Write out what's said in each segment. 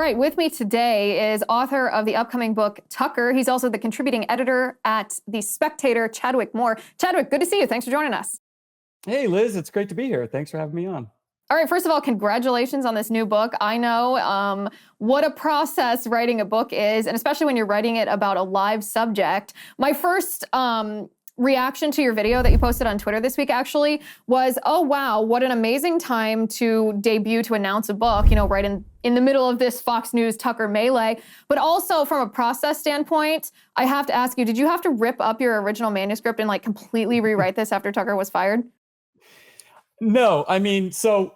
right, with me today is author of the upcoming book, Tucker. He's also the contributing editor at The Spectator, Chadwick Moore. Chadwick, good to see you. Thanks for joining us. Hey, Liz, it's great to be here. Thanks for having me on. All right, first of all, congratulations on this new book. I know what a process writing a book is, and especially when you're writing it about a live subject. My first reaction to your video that you posted on Twitter this week actually was, oh wow, what an amazing time to debut, to announce a book, right in the middle of this Fox News Tucker melee. But also from a process standpoint, I have to ask you, did you have to rip up your original manuscript and completely rewrite this after Tucker was fired? No, so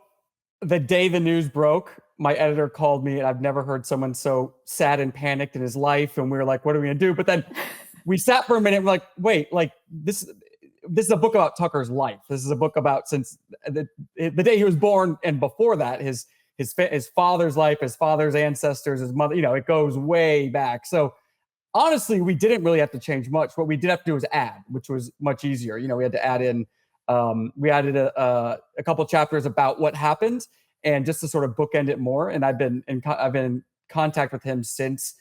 the day the news broke, my editor called me, and I've never heard someone so sad and panicked in his life. And we were like, what are we gonna do? But then we sat for a minute and we're like, wait, this is a book about Tucker's life. This is a book about since the day he was born, and before that, his father's life, his father's ancestors, his mother, it goes way back. So honestly, we didn't really have to change much. What we did have to do was add, which was much easier. We had to add in, we added a couple chapters about what happened, and just to sort of bookend it more. And I've been in contact with him since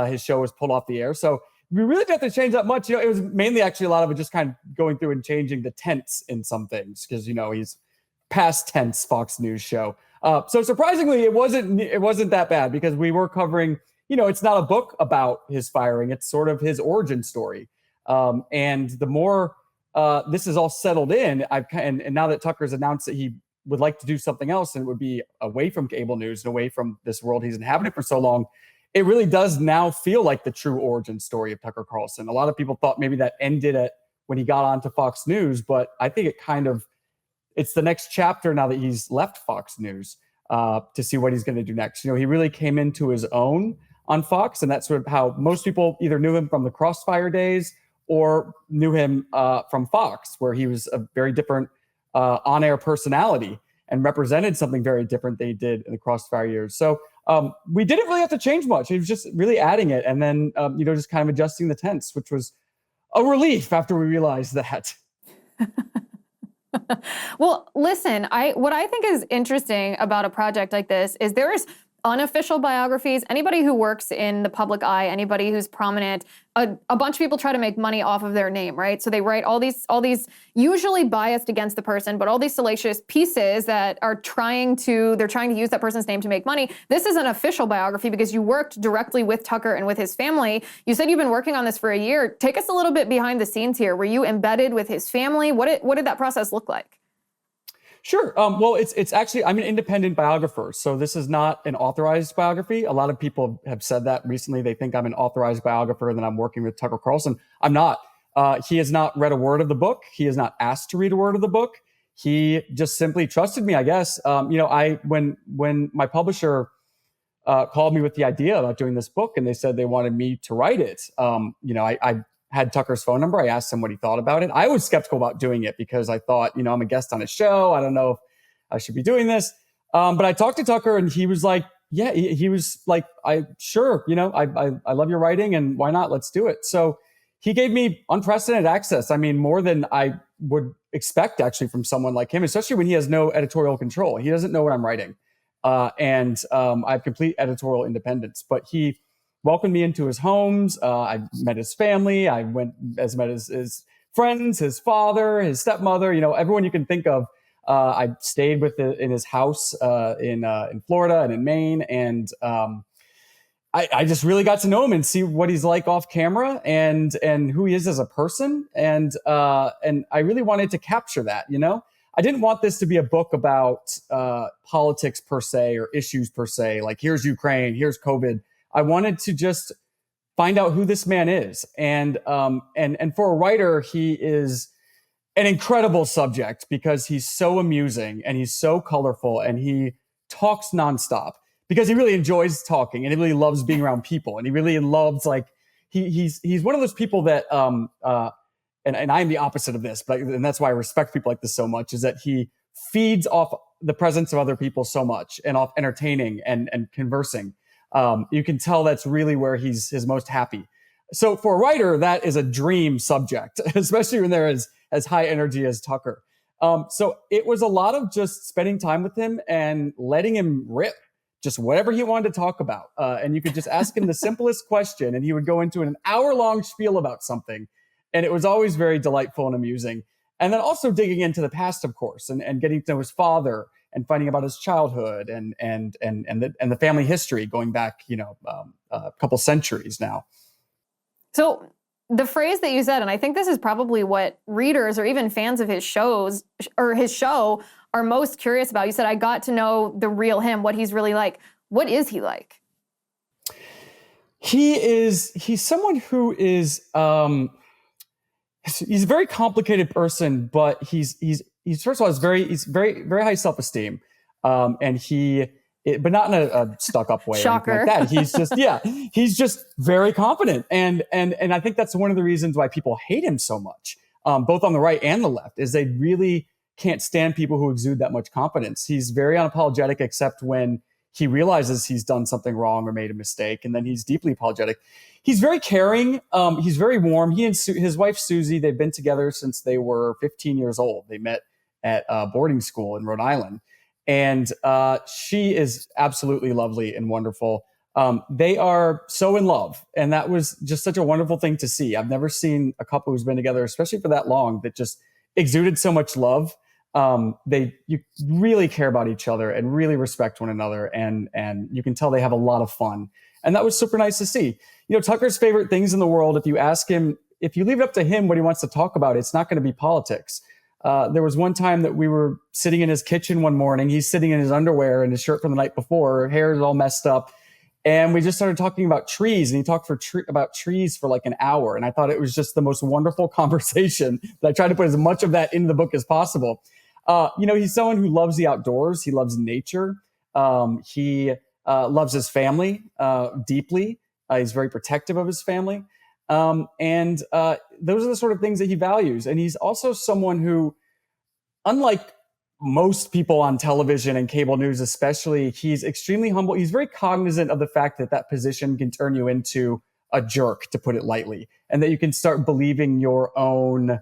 his show was pulled off the air. So we really didn't have to change that much. It was mainly actually a lot of it just kind of going through and changing the tense in some things, because he's past tense Fox News show. So surprisingly, it wasn't that bad, because we were covering, it's not a book about his firing. It's sort of his origin story. And the more this is all settled in, and now that Tucker's announced that he would like to do something else, and it would be away from cable news and away from this world he's inhabited for so long, it really does now feel like the true origin story of Tucker Carlson. A lot of people thought maybe that ended at when he got onto Fox News, but I think it's the next chapter now that he's left Fox News, to see what he's going to do next. He really came into his own on Fox, and that's sort of how most people either knew him from the Crossfire days or knew him from Fox, where he was a very different on-air personality and represented something very different than he did in the Crossfire years. So we didn't really have to change much. He was just really adding it, and then just kind of adjusting the tense, which was a relief after we realized that. Well, listen, what I think is interesting about a project like this is there is unofficial biographies. Anybody who works in the public eye, anybody who's prominent, a bunch of people try to make money off of their name, right? So they write all these usually biased against the person, but all these salacious pieces that are trying to use that person's name to make money. This is an official biography because you worked directly with Tucker and with his family. You said you've been working on this for a year. Take us a little bit behind the scenes here. Were you embedded with his family? What did that process look like? Sure. Well, it's actually, I'm an independent biographer, so this is not an authorized biography. A lot of people have said that recently. They think I'm an authorized biographer and that I'm working with Tucker Carlson. I'm not. He has not read a word of the book. He has not asked to read a word of the book. He just simply trusted me, I guess. When my publisher called me with the idea about doing this book, and they said they wanted me to write it, I had Tucker's phone number. I asked him what he thought about it. I was skeptical about doing it because I thought, I'm a guest on his show. I don't know if I should be doing this. But I talked to Tucker, and he was like, yeah, he was like, I love your writing, and why not? Let's do it. So he gave me unprecedented access. More than I would expect actually from someone like him, especially when he has no editorial control. He doesn't know what I'm writing. I have complete editorial independence, but he welcomed me into his homes. I met his family. I met his friends, his father, his stepmother, everyone you can think of. I stayed in his house in Florida and in Maine. And I just really got to know him and see what he's like off camera and who he is as a person. And I really wanted to capture that, I didn't want this to be a book about politics per se or issues per se, like here's Ukraine, here's COVID. I wanted to just find out who this man is. And for a writer, he is an incredible subject because he's so amusing and he's so colorful and he talks nonstop because he really enjoys talking and he really loves being around people. And he really loves, he's one of those people that, and I'm the opposite of this, and that's why I respect people like this so much, is that he feeds off the presence of other people so much and off entertaining and conversing. You can tell that's really where he's his most happy. So for a writer, that is a dream subject, especially when they're as high energy as Tucker. So it was a lot of just spending time with him and letting him rip, just whatever he wanted to talk about. And you could just ask him the simplest question and he would go into an hour-long spiel about something. And it was always very delightful and amusing. And then also digging into the past, of course, and getting to know his father and finding about his childhood and the family history going back, a couple centuries now. So the phrase that you said, and I think this is probably what readers or even fans of his shows or his show are most curious about. You said, I got to know the real him, what he's really like. What is he like? He's someone who is, he's a very complicated person, but he's first of all, he's very high self-esteem. But not in a stuck-up way. Shocker. Or anything like that. He's just very confident. And I think that's one of the reasons why people hate him so much, both on the right and the left, is they really can't stand people who exude that much confidence. He's very unapologetic, except when he realizes he's done something wrong or made a mistake, and then he's deeply apologetic. He's very caring. He's very warm. He and his wife, Susie, they've been together since they were 15 years old. They met at boarding school in Rhode Island. And she is absolutely lovely and wonderful. They are so in love. And that was just such a wonderful thing to see. I've never seen a couple who's been together, especially for that long, that just exuded so much love. You really care about each other and really respect one another. And you can tell they have a lot of fun. And that was super nice to see. Tucker's favorite things in the world, if you ask him, if you leave it up to him what he wants to talk about, it's not going to be politics. There was one time that we were sitting in his kitchen one morning. He's sitting in his underwear and his shirt from the night before. Hair is all messed up. And we just started talking about trees. And he talked about trees for like an hour. And I thought it was just the most wonderful conversation that I tried to put as much of that into the book as possible. He's someone who loves the outdoors. He loves nature. He loves his family deeply. He's very protective of his family. Those are the sort of things that he values. And he's also someone who, unlike most people on television and cable news especially, he's extremely humble. He's very cognizant of the fact that position can turn you into a jerk, to put it lightly, and that you can start believing your own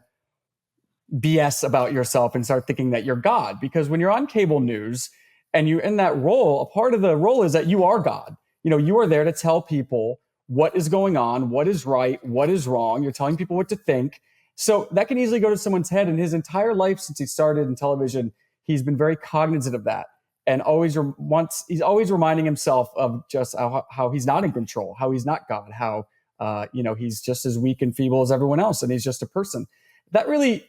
BS about yourself and start thinking that you're God. Because when you're on cable news and you're in that role, a part of the role is that you are God. You are there to tell people what is going on, what is right, what is wrong. You're telling people what to think. So that can easily go to someone's head. And his entire life since he started in television, he's been very cognizant of that. And he's always reminding himself of just how he's not in control, how he's not God, how he's just as weak and feeble as everyone else. And he's just a person. That really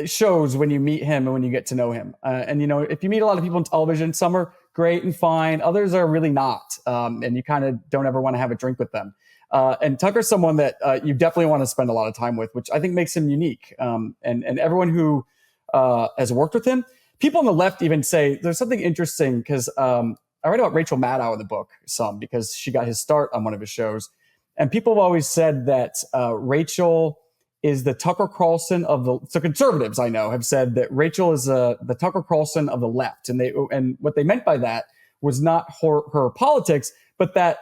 shows when you meet him and when you get to know him. If you meet a lot of people on television, some are great and fine. Others are really not. And you kind of don't ever want to have a drink with them. And Tucker's someone that you definitely want to spend a lot of time with, which I think makes him unique. And everyone who has worked with him, people on the left even say there's something interesting because I write about Rachel Maddow in the book some because she got his start on one of his shows. And people have always said that Rachel is the Tucker Carlson of so conservatives I know have said that Rachel is the Tucker Carlson of the left. And what they meant by that was not her politics, but that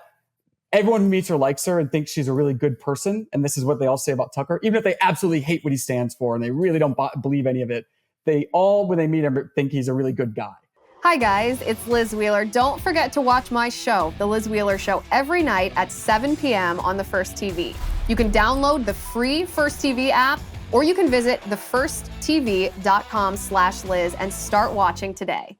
everyone who meets her likes her and thinks she's a really good person. And this is what they all say about Tucker, even if they absolutely hate what he stands for and they really don't believe any of it. They all, when they meet him, think he's a really good guy. Hi guys, it's Liz Wheeler. Don't forget to watch my show, The Liz Wheeler Show, every night at 7 p.m. on the First TV. You can download the free First TV app, or you can visit thefirsttv.com/Liz and start watching today.